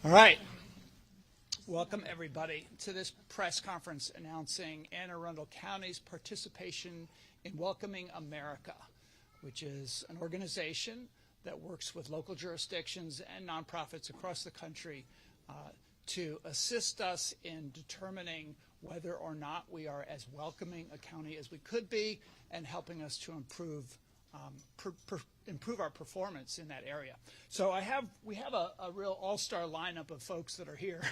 All right. Welcome, everybody, to this press conference announcing Anne Arundel County's participation in Welcoming America, which is an organization that works with local jurisdictions and nonprofits across the country to assist us in determining whether or not we are as welcoming a county as we could be and helping us to improve our performance in that area. So we have a real all-star lineup of folks that are here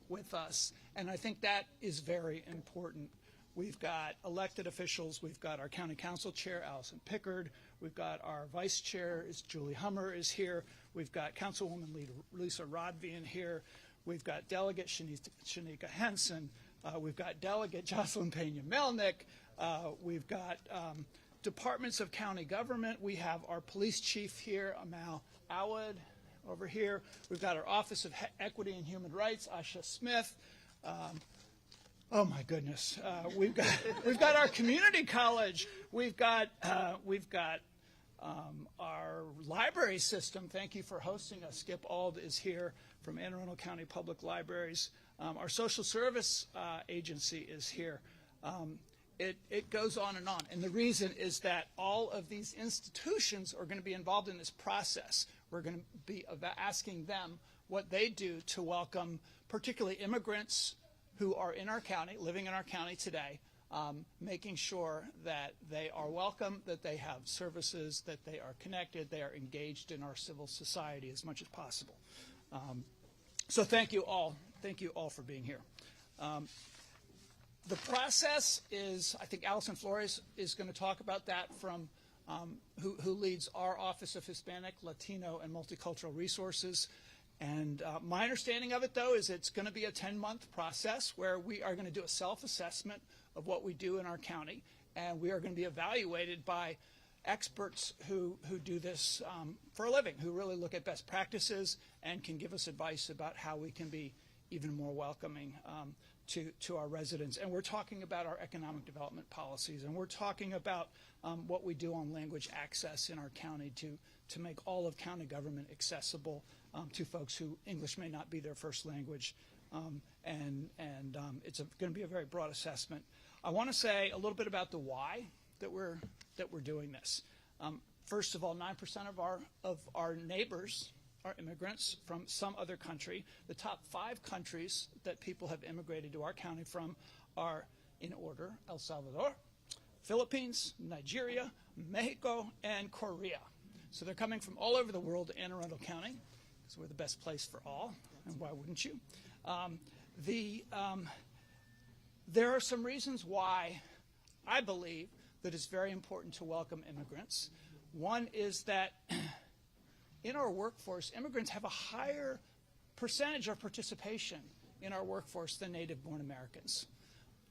with us, and I think that is very important. We've got elected officials. We've got our county council chair, Allison Pickard. We've got our vice chair, Julie Hummer, is here. We've got Councilwoman Lisa Rodvian here. We've got Delegate Shanika Henson. We've got Delegate Jocelyn Pena-Melnick. We've got departments of county government. We have our police chief here, Amal Awad, over here. We've got our Office of Equity and Human Rights, Asha Smith. Oh my goodness, we've got our community college. We've got our library system. Thank you for hosting us. Skip Ald is here from Anne Arundel County Public Libraries. Our social service agency is here. It goes on, and the reason is that all of these institutions are going to be involved in this process. We're going to be asking them what they do to welcome particularly immigrants who are in our county, living in our county today, making sure that they are welcome, that they have services, that they are connected, they are engaged in our civil society as much as possible. So thank you all for being here. The process is, I think Allison Flores is going to talk about that from who leads our Office of Hispanic, Latino, and Multicultural Resources. And my understanding of it, though, is it's going to be a 10-month process where we are going to do a self-assessment of what we do in our county, and we are going to be evaluated by experts who do this for a living, who really look at best practices and can give us advice about how we can be even more welcoming to our residents. And we're talking about our economic development policies, and we're talking about what we do on language access in our county to make all of county government accessible to folks who English may not be their first language. It's going to be a very broad assessment. I want to say a little bit about the why that we're doing this. First of all, 9% of our neighbors are immigrants from some other country. The top 5 countries that people have immigrated to our county from are, in order, El Salvador, Philippines, Nigeria, Mexico, and Korea. So they're coming from all over the world to Anne Arundel County, because we're the best place for all, and why wouldn't you? There are some reasons why I believe that it's very important to welcome immigrants. One is that in our workforce, immigrants have a higher percentage of participation in our workforce than native-born Americans.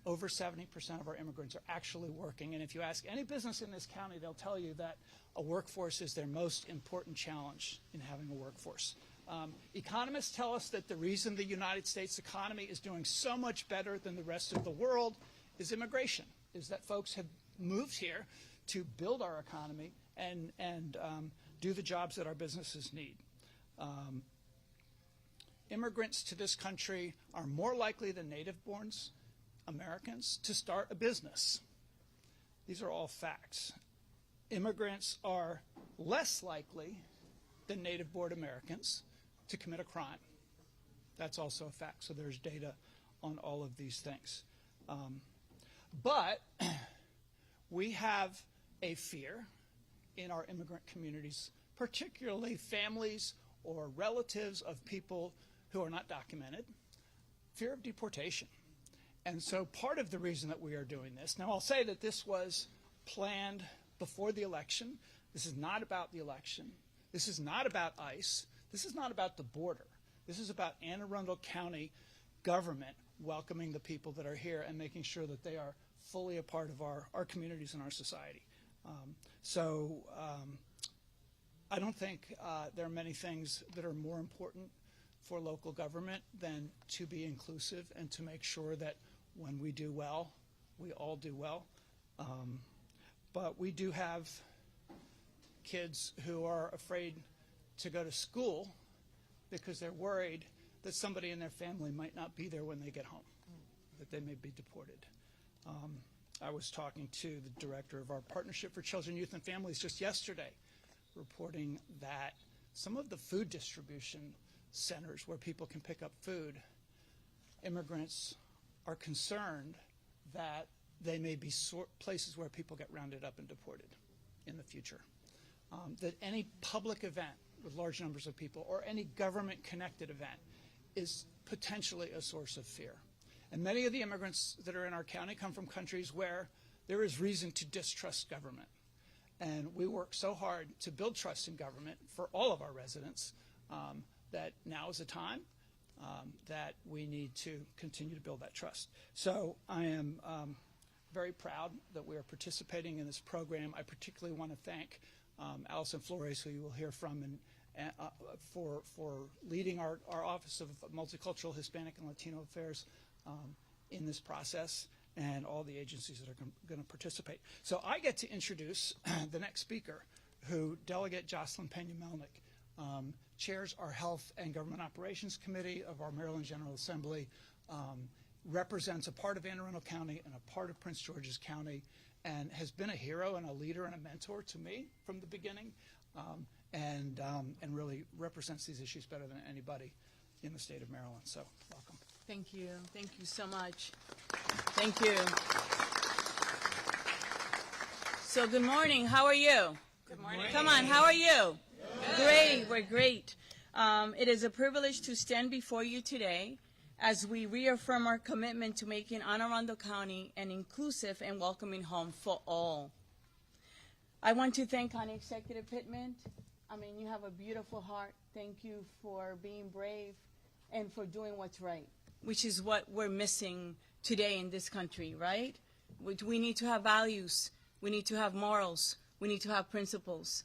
Over 70% of our immigrants are actually working, and if you ask any business in this county, they'll tell you that a workforce is their most important challenge in having a workforce. Economists tell us that the reason the United States economy is doing so much better than the rest of the world is immigration, is that folks have moved here to build our economy and do the jobs that our businesses need. Immigrants to this country are more likely than native-born Americans to start a business. These are all facts. Immigrants are less likely than native-born Americans to commit a crime. That's also a fact. So there's data on all of these things. But we have a fear in our immigrant communities, particularly families or relatives of people who are not documented, fear of deportation. And so part of the reason that we are doing this, now I'll say that this was planned before the election. This is not about the election. This is not about ICE. This is not about the border. This is about Anne Arundel County government welcoming the people that are here and making sure that they are fully a part of our communities and our society. I don't think there are many things that are more important for local government than to be inclusive and to make sure that when we do well, we all do well. But we do have kids who are afraid to go to school because they're worried that somebody in their family might not be there when they get home, that they may be deported. I was talking to the director of our Partnership for Children, Youth, and Families just yesterday, reporting that some of the food distribution centers where people can pick up food, immigrants are concerned that they may be places where people get rounded up and deported in the future. That any public event with large numbers of people or any government-connected event is potentially a source of fear. And many of the immigrants that are in our county come from countries where there is reason to distrust government. And we work so hard to build trust in government for all of our residents that now is the time that we need to continue to build that trust. So I am very proud that we are participating in this program. I particularly want to thank Allison Flores, who you will hear from, and for leading our Office of Multicultural, Hispanic, and Latino Affairs in this process, and all the agencies that are going to participate. So I get to introduce the next speaker, who Delegate Jocelyn Pena-Melnick chairs our Health and Government Operations Committee of our Maryland General Assembly, represents a part of Anne Arundel County and a part of Prince George's County, and has been a hero and a leader and a mentor to me from the beginning, and really represents these issues better than anybody in the state of Maryland. So welcome. Thank you. Thank you so much. Thank you. So good morning. How are you? Good morning. Come on. How are you? Good. Great. We're great. It is a privilege to stand before you today as we reaffirm our commitment to making Anne Arundel County an inclusive and welcoming home for all. I want to thank County Executive Pittman. I mean, you have a beautiful heart. Thank you for being brave and for doing what's right, which is what we're missing today in this country, right? We need to have values. We need to have morals. We need to have principles.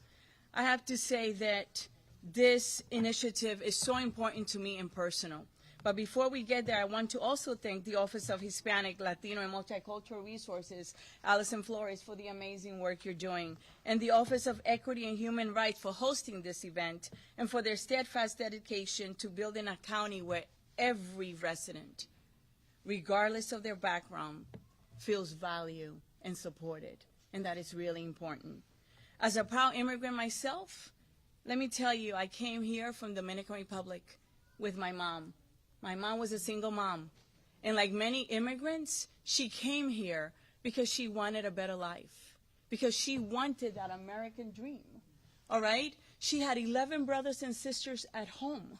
I have to say that this initiative is so important to me and personal. But before we get there, I want to also thank the Office of Hispanic, Latino, and Multicultural Resources, Allison Flores, for the amazing work you're doing, and the Office of Equity and Human Rights for hosting this event, and for their steadfast dedication to building a county where every resident, regardless of their background, feels valued and supported, and that is really important. As a proud immigrant myself, let me tell you, I came here from the Dominican Republic with my mom. My mom was a single mom, and like many immigrants, she came here because she wanted a better life, because she wanted that American dream, all right? She had 11 brothers and sisters at home,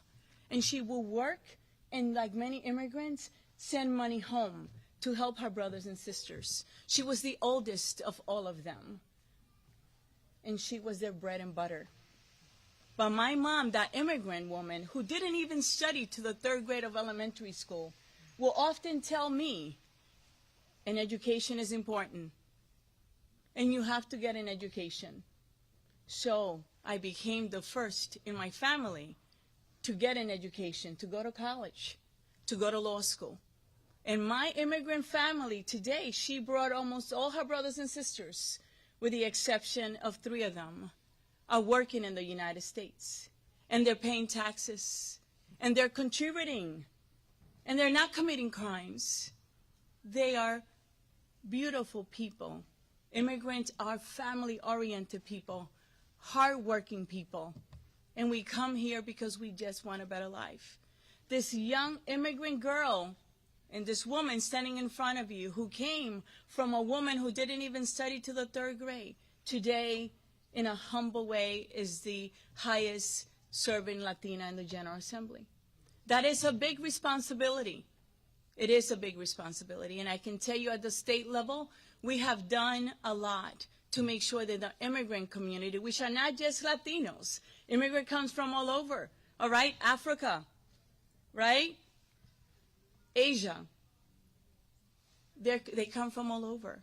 and she would work and, like many immigrants, send money home to help her brothers and sisters. She was the oldest of all of them, and she was their bread and butter. But my mom, that immigrant woman who didn't even study to the 3rd grade of elementary school, will often tell me, an education is important, and you have to get an education. So I became the first in my family to get an education, to go to college, to go to law school. And my immigrant family today, she brought almost all her brothers and sisters, with the exception of 3 of them, are working in the United States, and they're paying taxes, and they're contributing, and they're not committing crimes. They are beautiful people. Immigrants are family-oriented people, hard-working people, and we come here because we just want a better life. This young immigrant girl and this woman standing in front of you, who came from a woman who didn't even study to the 3rd grade, today, in a humble way, is the highest serving Latina in the General Assembly. That is a big responsibility. It is a big responsibility. And I can tell you at the state level, we have done a lot to make sure that the immigrant community, which are not just Latinos, immigrant comes from all over, all right? Africa, right? Asia. They come from all over.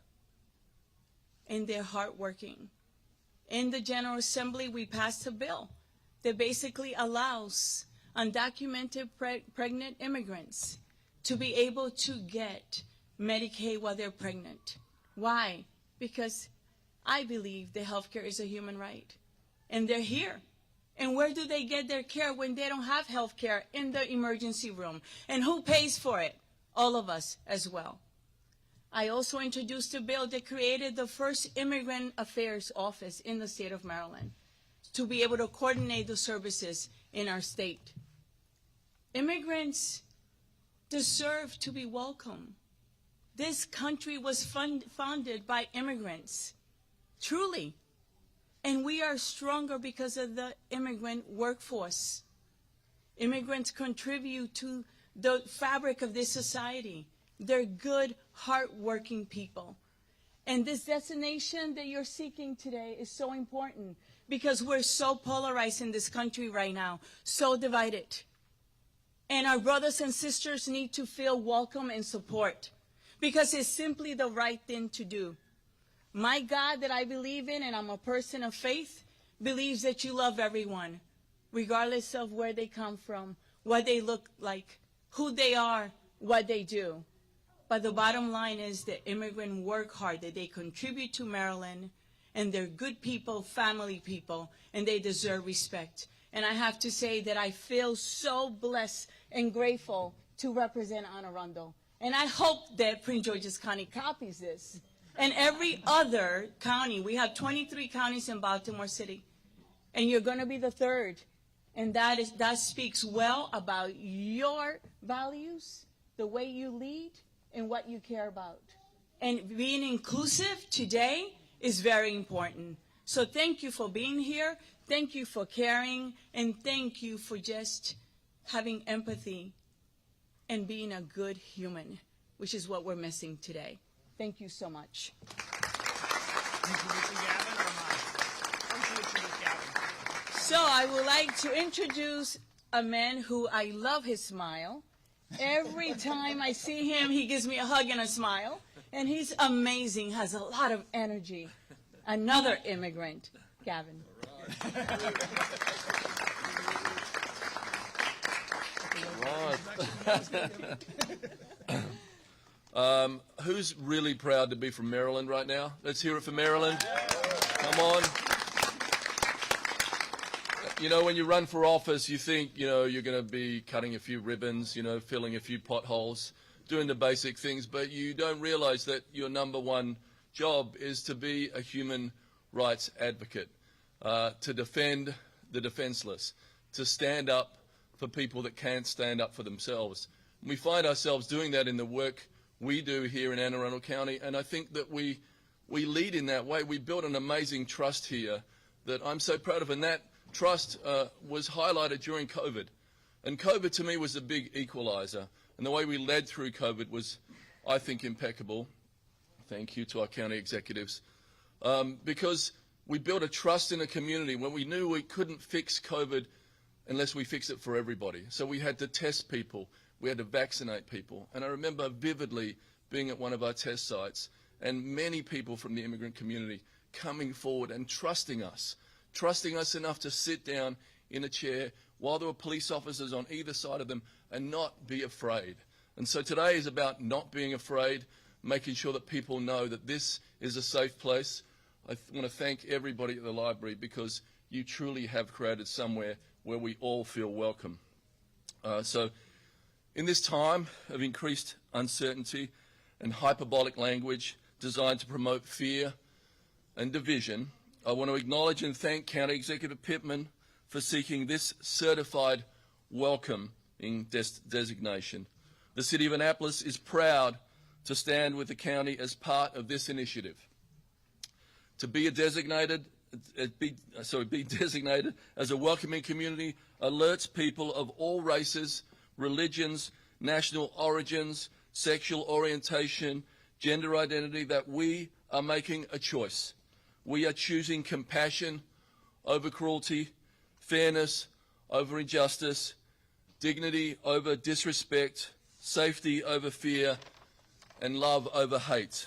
And they're hardworking. In the General Assembly, we passed a bill that basically allows undocumented pregnant immigrants to be able to get Medicaid while they're pregnant. Why? Because I believe that healthcare is a human right. And they're here. And where do they get their care when they don't have health care in the emergency room? And who pays for it? All of us as well. I also introduced a bill that created the first immigrant affairs office in the state of Maryland to be able to coordinate the services in our state. Immigrants deserve to be welcome. This country was founded by immigrants, truly. And we are stronger because of the immigrant workforce. Immigrants contribute to the fabric of this society. They're good, hardworking people. And this destination that you're seeking today is so important because we're so polarized in this country right now, so divided. And our brothers and sisters need to feel welcome and support because it's simply the right thing to do. My God that I believe in, and I'm a person of faith, believes that you love everyone, regardless of where they come from, what they look like, who they are, what they do. But the bottom line is that immigrants work hard, that they contribute to Maryland, and they're good people, family people, and they deserve respect. And I have to say that I feel so blessed and grateful to represent Anne Arundel. And I hope that Prince George's County copies this. And every other county, we have 23 counties in Baltimore City, and you're going to be the third. And that speaks well about your values, the way you lead, and what you care about. And being inclusive today is very important. So thank you for being here, thank you for caring, and thank you for just having empathy and being a good human, which is what we're missing today. Thank you so much. So I would like to introduce a man who I love his smile. Every time I see him, he gives me a hug and a smile. And he's amazing, has a lot of energy. Another immigrant, Gavin. Who's really proud to be from Maryland right now? Let's hear it for Maryland. Come on. You know, when you run for office, you think, you're going to be cutting a few ribbons, filling a few potholes, doing the basic things, but you don't realize that your number one job is to be a human rights advocate, to defend the defenseless, to stand up for people that can't stand up for themselves. We find ourselves doing that in the work we do here in Anne Arundel County, and I think that we lead in that way. We built an amazing trust here that I'm so proud of, and that trust was highlighted during COVID. And COVID to me was a big equalizer, and the way we led through COVID was, I think, impeccable. Thank you to our county executives. Because we built a trust in a community when we knew we couldn't fix COVID unless we fixed it for everybody. So we had to test people. We had to vaccinate people. And I remember vividly being at one of our test sites and many people from the immigrant community coming forward and trusting us enough to sit down in a chair while there were police officers on either side of them and not be afraid. And so today is about not being afraid, making sure that people know that this is a safe place. I want to thank everybody at the library because you truly have created somewhere where we all feel welcome. So in this time of increased uncertainty and hyperbolic language designed to promote fear and division, I want to acknowledge and thank County Executive Pittman for seeking this certified welcoming designation. The City of Annapolis is proud to stand with the county as part of this initiative. To be designated as a welcoming community alerts people of all races, religions, national origins, sexual orientation, gender identity that we are making a choice. We are choosing compassion over cruelty, fairness over injustice, dignity over disrespect, safety over fear, and love over hate.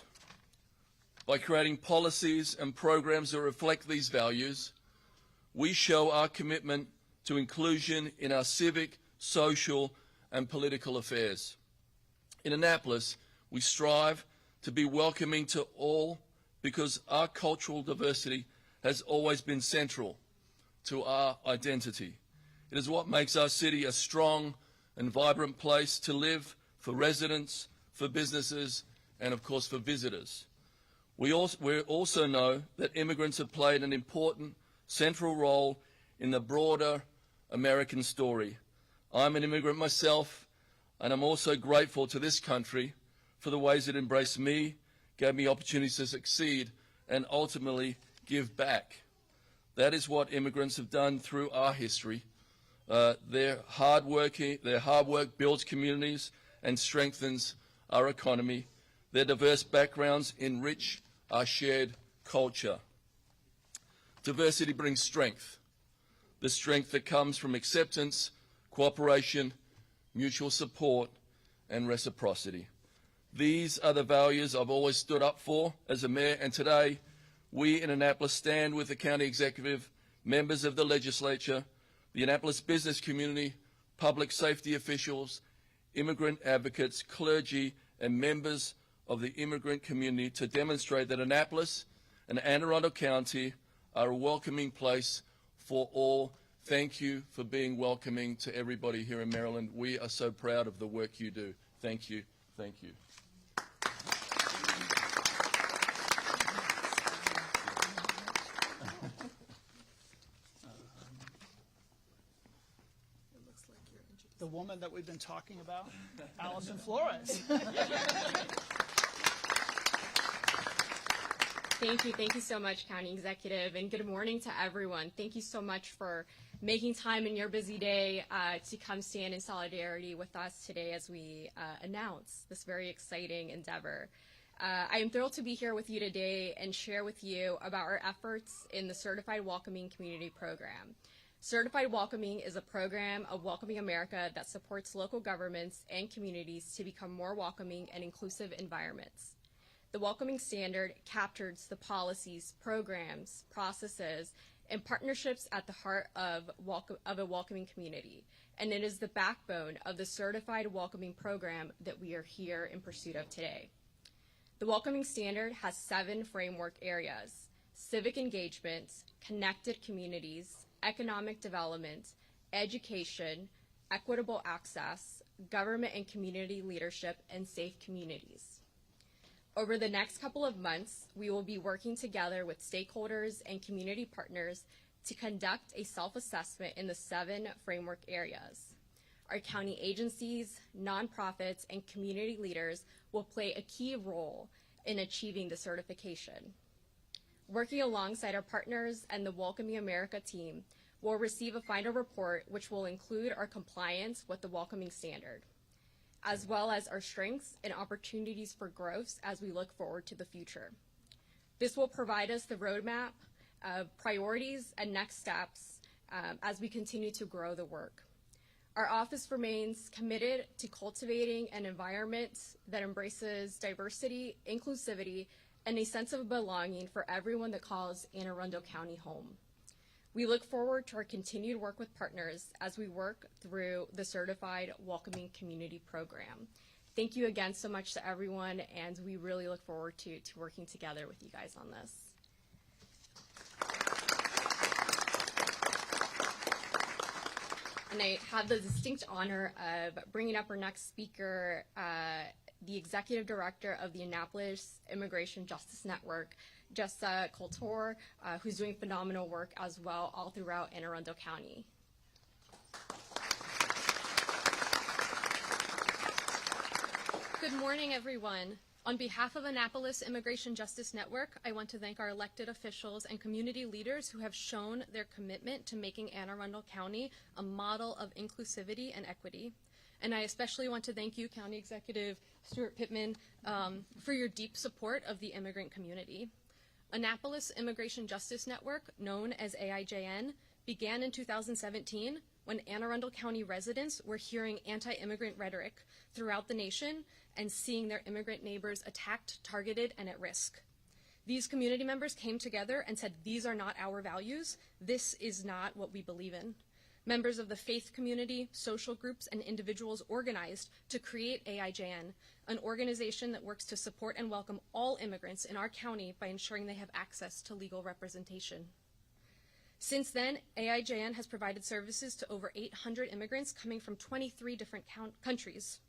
By creating policies and programs that reflect these values, we show our commitment to inclusion in our civic, social, and political affairs. In Annapolis, we strive to be welcoming to all because our cultural diversity has always been central to our identity. It is what makes our city a strong and vibrant place to live for residents, for businesses, and of course for visitors. We also know that immigrants have played an important central role in the broader American story. I'm an immigrant myself, and I'm also grateful to this country for the ways it embraced me, gave me opportunities to succeed, and ultimately give back. That is what immigrants have done through our history. Their hard work builds communities and strengthens our economy. Their diverse backgrounds enrich our shared culture. Diversity brings strength, the strength that comes from acceptance, cooperation, mutual support, and reciprocity. These are the values I've always stood up for as a mayor, and today we in Annapolis stand with the county executive, members of the legislature, the Annapolis business community, public safety officials, immigrant advocates, clergy, and members of the immigrant community to demonstrate that Annapolis and Anne Arundel County are a welcoming place for all. Thank you for being welcoming to everybody here in Maryland. We are so proud of the work you do. Thank you. Thank you. The woman that we've been talking about, Allison Flores. Thank you so much, County Executive, and good morning to everyone. Thank you so much for making time in your busy day to come stand in solidarity with us today as we announce this very exciting endeavor. I am thrilled to be here with you today and share with you about our efforts in the Certified Welcoming Community Program. Certified Welcoming is a program of Welcoming America that supports local governments and communities to become more welcoming and inclusive environments. The Welcoming Standard captures the policies, programs, processes, and partnerships at the heart of a welcoming community, and it is the backbone of the Certified Welcoming Program that we are here in pursuit of today. The Welcoming Standard has 7 framework areas: civic engagement, connected communities, economic development, education, equitable access, government and community leadership, and safe communities. Over the next couple of months, we will be working together with stakeholders and community partners to conduct a self-assessment in the 7 framework areas. Our county agencies, nonprofits, and community leaders will play a key role in achieving the certification. Working alongside our partners and the Welcoming America team, we'll receive a final report which will include our compliance with the Welcoming Standard, as well as our strengths and opportunities for growth as we look forward to the future. This will provide us the roadmap of priorities and next steps as we continue to grow the work. Our office remains committed to cultivating an environment that embraces diversity, inclusivity, and a sense of belonging for everyone that calls Anne Arundel County home. We look forward to our continued work with partners as we work through the Certified Welcoming Community Program. Thank you again so much to everyone, and we really look forward to working together with you guys on this. And I have the distinct honor of bringing up our next speaker, the Executive Director of the Annapolis Immigration Justice Network, Jessa Coulter, who's doing phenomenal work as well all throughout Anne Arundel County. Good morning, everyone. On behalf of Annapolis Immigration Justice Network, I want to thank our elected officials and community leaders who have shown their commitment to making Anne Arundel County a model of inclusivity and equity. And I especially want to thank you, County Executive Stuart Pittman, for your deep support of the immigrant community. Annapolis Immigration Justice Network, known as AIJN, began in 2017 when Anne Arundel County residents were hearing anti-immigrant rhetoric throughout the nation and seeing their immigrant neighbors attacked, targeted, and at risk. These community members came together and said, these are not our values. This is not what we believe in. Members of the faith community, social groups, and individuals organized to create AIJN, an organization that works to support and welcome all immigrants in our county by ensuring they have access to legal representation. Since then, AIJN has provided services to over 800 immigrants coming from 23 different countries.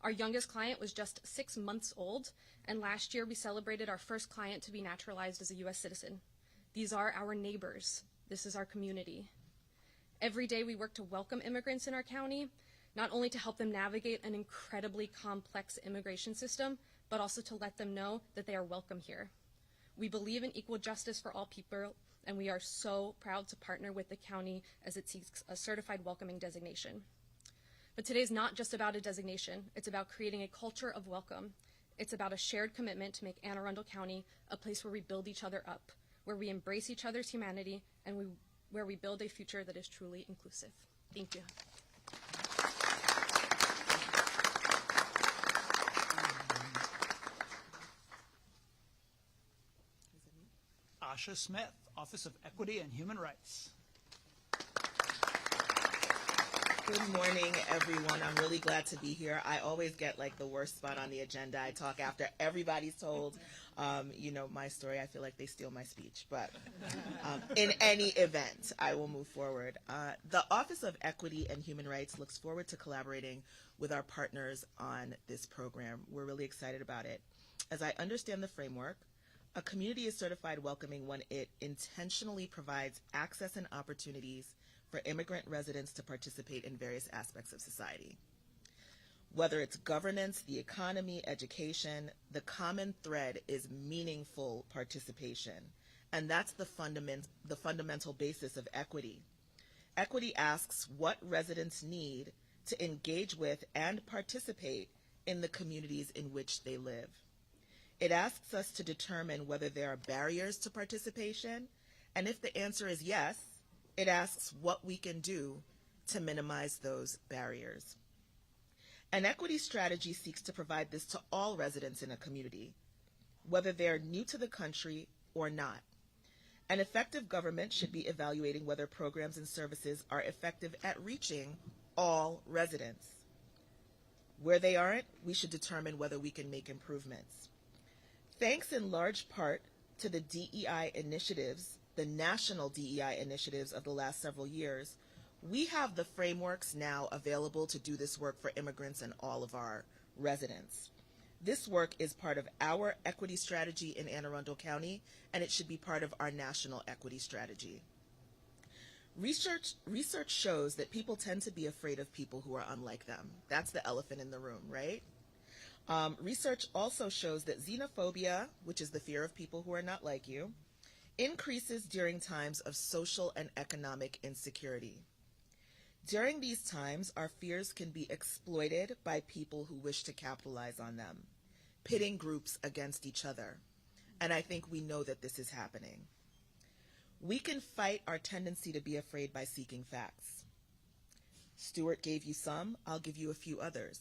Our youngest client was just 6 months old, and last year we celebrated our first client to be naturalized as a U.S. citizen. These are our neighbors. This is our community. Every day we work to welcome immigrants in our county, not only to help them navigate an incredibly complex immigration system, but also to let them know that they are welcome here. We believe in equal justice for all people, and we are so proud to partner with the county as it seeks a certified welcoming designation. But today is not just about a designation. It's about creating a culture of welcome. It's about a shared commitment to make Anne Arundel County a place where we build each other up, where we embrace each other's humanity, and where we build a future that is truly inclusive. Thank you. Asha Smith, Office of Equity and Human Rights. Good morning, everyone. I'm really glad to be here. I always get like the worst spot on the agenda. I talk after everybody's told, my story. I feel like they steal my speech, but in any event, I will move forward. The Office of Equity and Human Rights looks forward to collaborating with our partners on this program. We're really excited about it. As I understand the framework, a community is certified welcoming when it intentionally provides access and opportunities for immigrant residents to participate in various aspects of society. Whether it's governance, the economy, education, the common thread is meaningful participation. And that's the fundamental basis of equity. Equity asks what residents need to engage with and participate in the communities in which they live. It asks us to determine whether there are barriers to participation, and if the answer is yes, it asks what we can do to minimize those barriers. An equity strategy seeks to provide this to all residents in a community, whether they're new to the country or not. An effective government should be evaluating whether programs and services are effective at reaching all residents. Where they aren't, we should determine whether we can make improvements. Thanks in large part to the DEI initiatives, the national DEI initiatives of the last several years, we have the frameworks now available to do this work for immigrants and all of our residents. This work is part of our equity strategy in Anne Arundel County, and it should be part of our national equity strategy. Research shows that people tend to be afraid of people who are unlike them. That's the elephant in the room, right? Research also shows that xenophobia, which is the fear of people who are not like you, increases during times of social and economic insecurity. During these times, our fears can be exploited by people who wish to capitalize on them, pitting groups against each other. And I think we know that this is happening. We can fight our tendency to be afraid by seeking facts. Stuart gave you some, I'll give you a few others.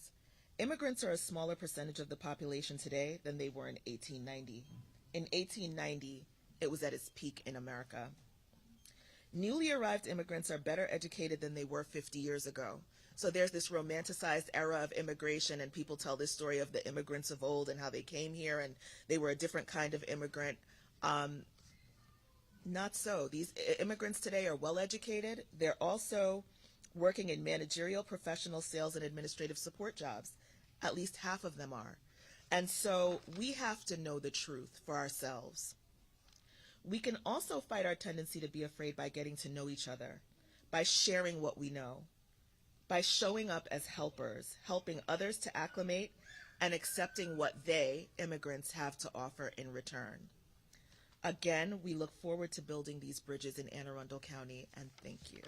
Immigrants are a smaller percentage of the population today than they were in 1890. In 1890, it was at its peak in America. Newly arrived immigrants are better educated than they were 50 years ago. So there's this romanticized era of immigration, and people tell this story of the immigrants of old and how they came here and they were a different kind of immigrant. Not so. These immigrants today are well educated. They're also working in managerial, professional, sales, and administrative support jobs. At least half of them are. And so we have to know the truth for ourselves. We can also fight our tendency to be afraid by getting to know each other, by sharing what we know, by showing up as helpers, helping others to acclimate and accepting what they, immigrants, have to offer in return. Again, we look forward to building these bridges in Anne Arundel County, and thank you.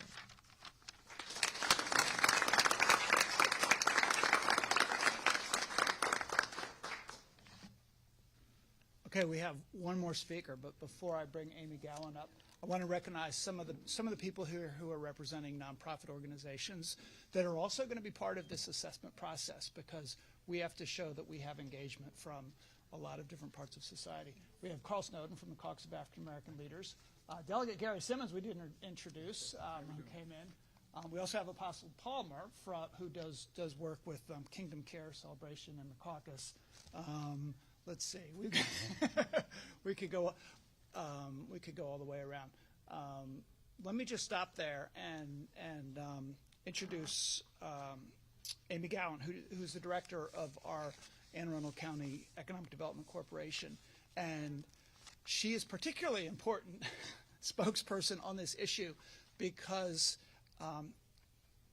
Okay, we have one more speaker, but before I bring Amy Gowan up, I want to recognize some of the people here who are representing nonprofit organizations that are also going to be part of this assessment process, because we have to show that we have engagement from a lot of different parts of society. We have Carl Snowden from the Caucus of African American Leaders. Delegate Gary Simmons, we didn't introduce, who came in. We also have Apostle Palmer, who does work with Kingdom Care Celebration and the caucus. Let's see, we could go all the way around. let me just stop there and introduce Amy Gowan, who's the director of our Anne Arundel County Economic Development Corporation. And she is particularly important spokesperson on this issue because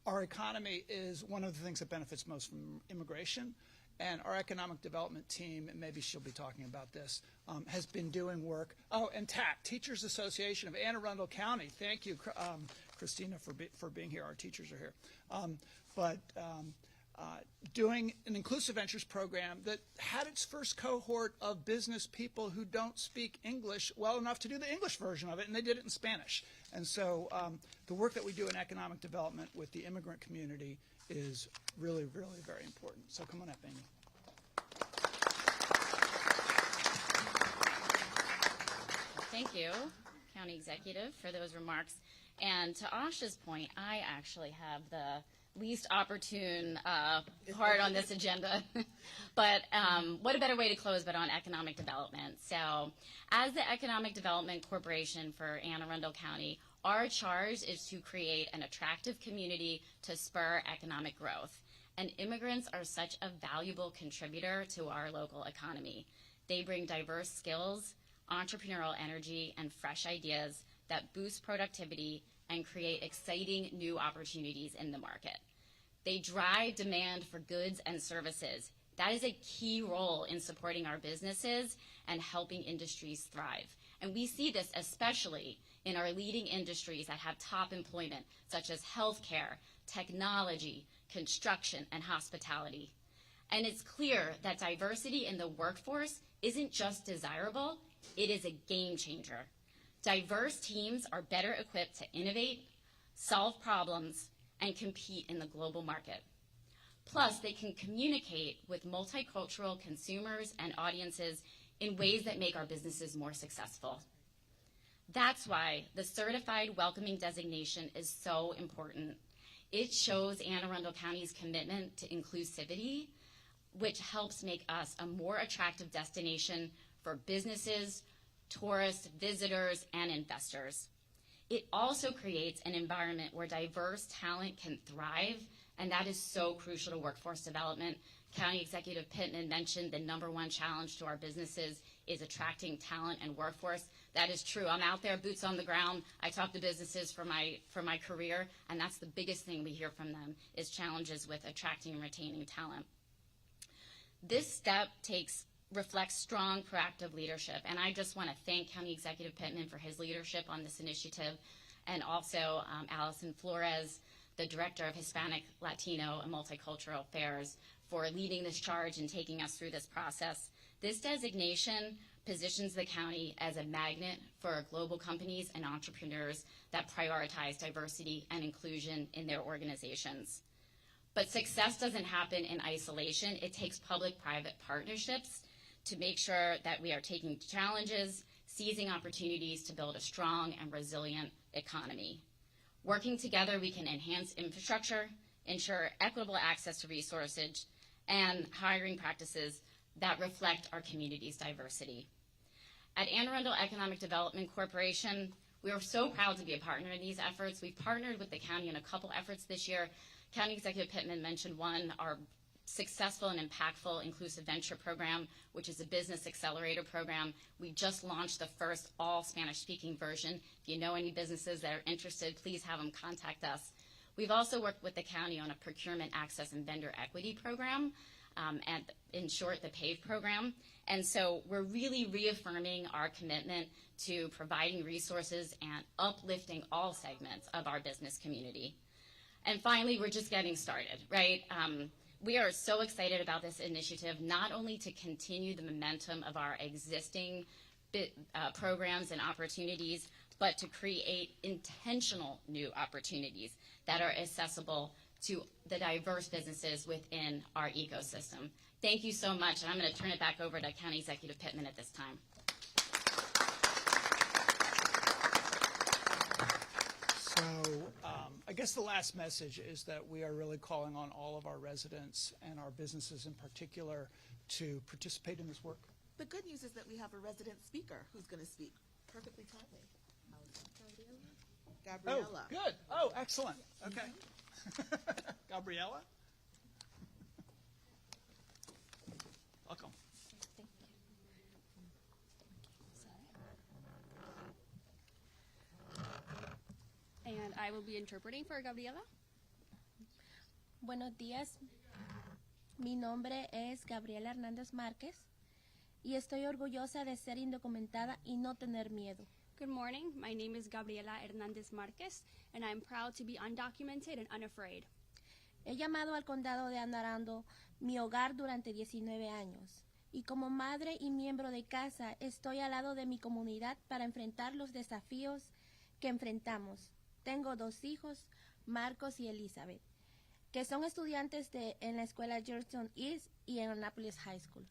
our economy is one of the things that benefits most from immigration. And our economic development team, and maybe she'll be talking about this, has been doing work. Oh, and TAC, Teachers Association of Anne Arundel County. Thank you, Christina, for being here. Our teachers are here. Doing an Inclusive Ventures program that had its first cohort of business people who don't speak English well enough to do the English version of it, and they did it in Spanish. And so the work that we do in economic development with the immigrant community is really, really very important. So come on up, Amy. Thank you, County Executive, for those remarks. And to Asha's point, I actually have the least opportune part on this agenda. But what a better way to close but on economic development. So as the Economic Development Corporation for Anne Arundel County, our charge is to create an attractive community to spur economic growth. And immigrants are such a valuable contributor to our local economy. They bring diverse skills, entrepreneurial energy, and fresh ideas that boost productivity and create exciting new opportunities in the market. They drive demand for goods and services. That is a key role in supporting our businesses and helping industries thrive. And we see this especially in our leading industries that have top employment, such as healthcare, technology, construction, and hospitality. And it's clear that diversity in the workforce isn't just desirable, it is a game changer. Diverse teams are better equipped to innovate, solve problems, and compete in the global market. Plus, they can communicate with multicultural consumers and audiences in ways that make our businesses more successful. That's why the Certified Welcoming Designation is so important. It shows Anne Arundel County's commitment to inclusivity, which helps make us a more attractive destination for businesses, tourists, visitors, and investors. It also creates an environment where diverse talent can thrive, and that is so crucial to workforce development. County Executive Pittman mentioned the #1 challenge to our businesses is attracting talent and workforce. That is true. I'm out there, boots on the ground. I talk to businesses for my career, and that's the biggest thing we hear from them is challenges with attracting and retaining talent. This step reflects strong, proactive leadership, and I just want to thank County Executive Pittman for his leadership on this initiative, and also Allison Flores, the Director of Hispanic, Latino, and Multicultural Affairs, for leading this charge and taking us through this process. This designation positions the county as a magnet for global companies and entrepreneurs that prioritize diversity and inclusion in their organizations. But success doesn't happen in isolation. It takes public-private partnerships to make sure that we are taking challenges, seizing opportunities to build a strong and resilient economy. Working together, we can enhance infrastructure, ensure equitable access to resources, and hiring practices that reflect our community's diversity. At Anne Arundel Economic Development Corporation, we are so proud to be a partner in these efforts. We've partnered with the county in a couple efforts this year. County Executive Pittman mentioned one, our successful and impactful Inclusive Venture program, which is a business accelerator program. We just launched the first all Spanish-speaking version. If you know any businesses that are interested, please have them contact us. We've also worked with the county on a procurement access and vendor equity program, and in short, the PAVE program. And so we're really reaffirming our commitment to providing resources and uplifting all segments of our business community. And finally, we're just getting started, right? We are so excited about this initiative, not only to continue the momentum of our existing programs and opportunities, but to create intentional new opportunities that are accessible to the diverse businesses within our ecosystem. Thank you so much, and I'm going to turn it back over to County Executive Pittman at this time. So I guess the last message is that we are really calling on all of our residents and our businesses in particular to participate in this work. The good news is that we have a resident speaker who's going to speak perfectly timely. Gabriella. Oh, good. Oh, excellent. Okay. Gabriella? Welcome. And I will be interpreting for Gabriela. Buenos días, mi nombre es Gabriela Hernández Márquez y estoy orgullosa de ser indocumentada y no tener miedo. Good morning. My name is Gabriela Hernandez Marquez, and I'm proud to be undocumented and unafraid. He llamado al condado de Anne Arundel mi hogar durante 19 años y como madre y miembro de casa estoy al lado de mi comunidad para enfrentar los desafíos que enfrentamos. Tengo 2 hijos, Marcos y Elizabeth, que son estudiantes en la escuela Georgetown East y en Annapolis High School.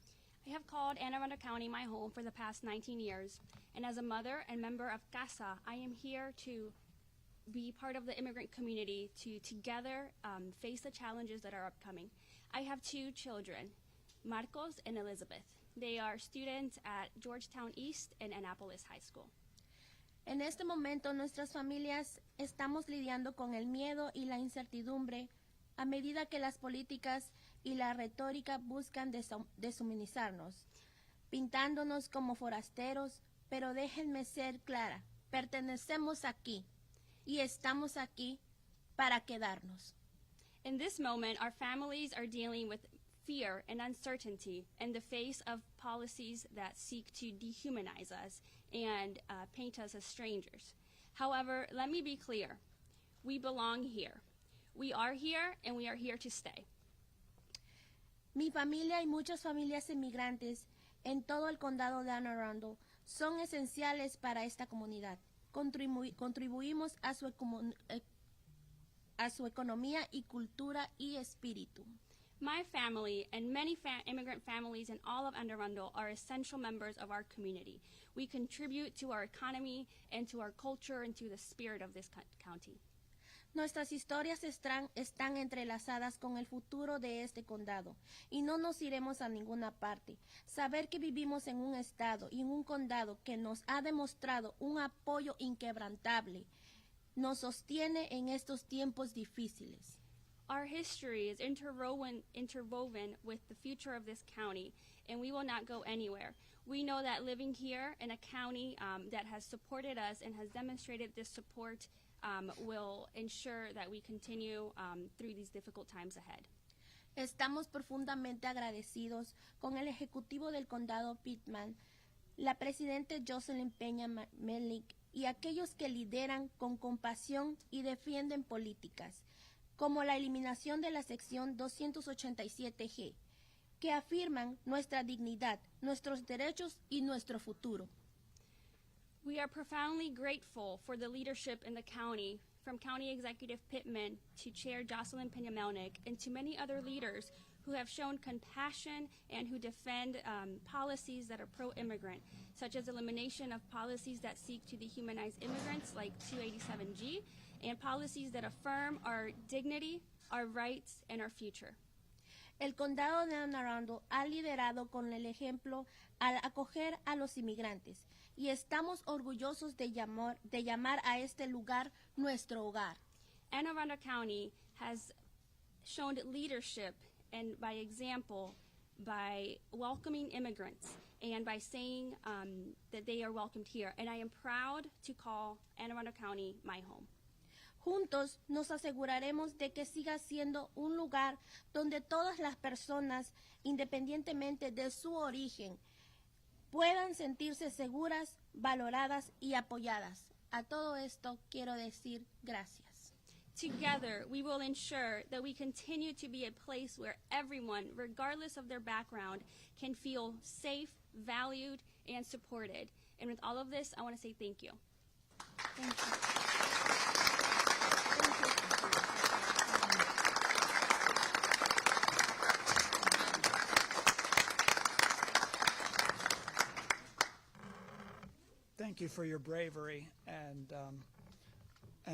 I have called Anne Arundel County my home for the past 19 years, and as a mother and member of CASA, I am here to be part of the immigrant community to together face the challenges that are upcoming. I have 2 children, Marcos and Elizabeth. They are students at Georgetown East and Annapolis High School. En este momento nuestras familias estamos lidiando con el miedo y la incertidumbre a medida que las políticas y la retórica buscan deshumanizarnos, pintándonos como forasteros, pero déjenme ser clara, pertenecemos aquí y estamos aquí para quedarnos. In this moment, our families are dealing with fear and uncertainty in the face of policies that seek to dehumanize us and paint us as strangers. However, let me be clear. We belong here. We are here, and we are here to stay. Mi familia y muchas familias inmigrantes en todo el condado de Anne Arundel son esenciales para esta comunidad. Contribuimos a su economía y cultura y espíritu. My family and many immigrant families in all of Anne Arundel are essential members of our community. We contribute to our economy and to our culture and to the spirit of this county. Nuestras historias están entrelazadas con el futuro de este condado y no nos iremos a ninguna parte. Saber que vivimos en un estado y en un condado que nos ha demostrado un apoyo inquebrantable nos sostiene en estos tiempos difíciles. Our history is interwoven with the future of this county, and we will not go anywhere. We know that living here in a county that has supported us and has demonstrated this support will ensure that we continue through these difficult times ahead. Estamos profundamente agradecidos con el ejecutivo del condado Pittman, la presidenta Jocelyn Peña Melik y aquellos que lideran con compasión y defienden políticas, como la eliminación de la sección 287G, que afirman nuestra dignidad, nuestros derechos y nuestro futuro. We are profoundly grateful for the leadership in the county, from County Executive Pittman to Chair Jocelyn Peña-Melnick, and to many other leaders who have shown compassion and who defend policies that are pro-immigrant, such as elimination of policies that seek to dehumanize immigrants like 287G, and policies that affirm our dignity, our rights, and our future. El condado de Anne Arundel ha liderado con el ejemplo al acoger a los inmigrantes y estamos orgullosos de llamar a este lugar nuestro hogar. Anne Arundel County has shown leadership and by example by welcoming immigrants and by saying that they are welcomed here. And I am proud to call Anne Arundel County my home. Juntos nos aseguraremos de que siga siendo un lugar donde todas las personas, independientemente de su origen, puedan sentirse seguras, valoradas y apoyadas. A todo esto quiero decir gracias. Together, we will ensure that we continue to be a place where everyone, regardless of their background, can feel safe, valued, and supported. And with all of this, I want to say thank you. Thank you. Thank you for your bravery, and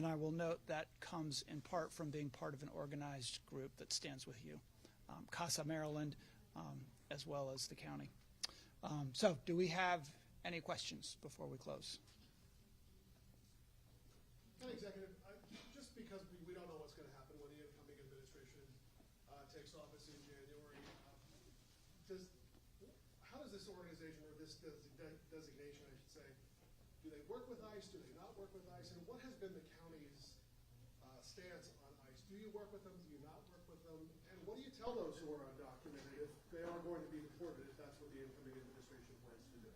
I will note that comes in part from being part of an organized group that stands with you, CASA Maryland, as well as the county. So do we have any questions before we close? Executive, just because we don't know what's going to happen when the incoming administration takes office in January, how does this organization, or this designation, I should say, do they work with ICE? Do they not work with ICE? And what has been the county's stance on ICE? Do you work with them? Do you not work with them? And what do you tell those who are undocumented if they are going to be deported, if that's what the incoming administration plans to do?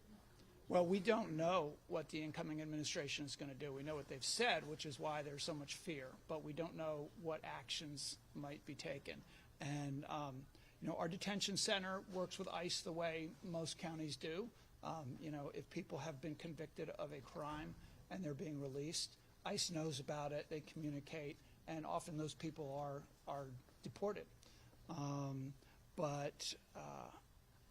Well, we don't know what the incoming administration is going to do. We know what they've said, which is why there's so much fear, but we don't know what actions might be taken. And you know, our detention center works with ICE the way most counties do. You know, if people have been convicted of a crime and they're being released, ICE knows about it, they communicate, and often those people are deported. But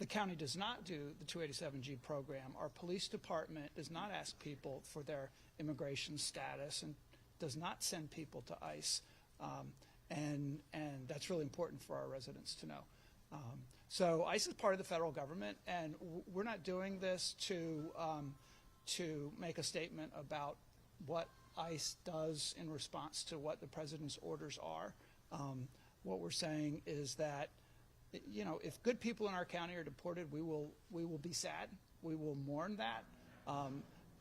the county does not do the 287G program. Our police department does not ask people for their immigration status and does not send people to ICE. And that's really important for our residents to know. So ICE is part of the federal government, and we're not doing this to make a statement about what ICE does in response to what the president's orders are. What we're saying is that, you know, if good people in our county are deported, we will be sad. We will mourn that,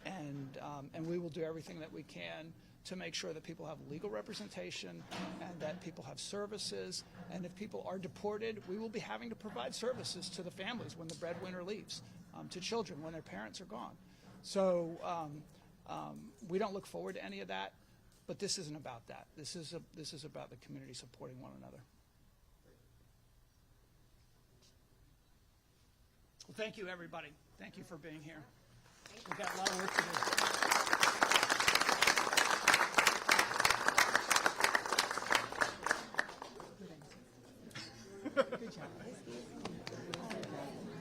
and we will do everything that we can to make sure that people have legal representation and that people have services. And if people are deported, we will be having to provide services to the families when the breadwinner leaves, to children when their parents are gone. So we don't look forward to any of that, but this isn't about that. This is about the community supporting one another. Well, thank you, everybody. Thank you for being here. We've got a lot of work to do.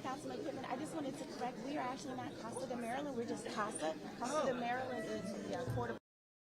Councilman Pittman, I just wanted to correct, we are actually not Casa de Maryland, we're just CASA. Casa de Maryland is the Court of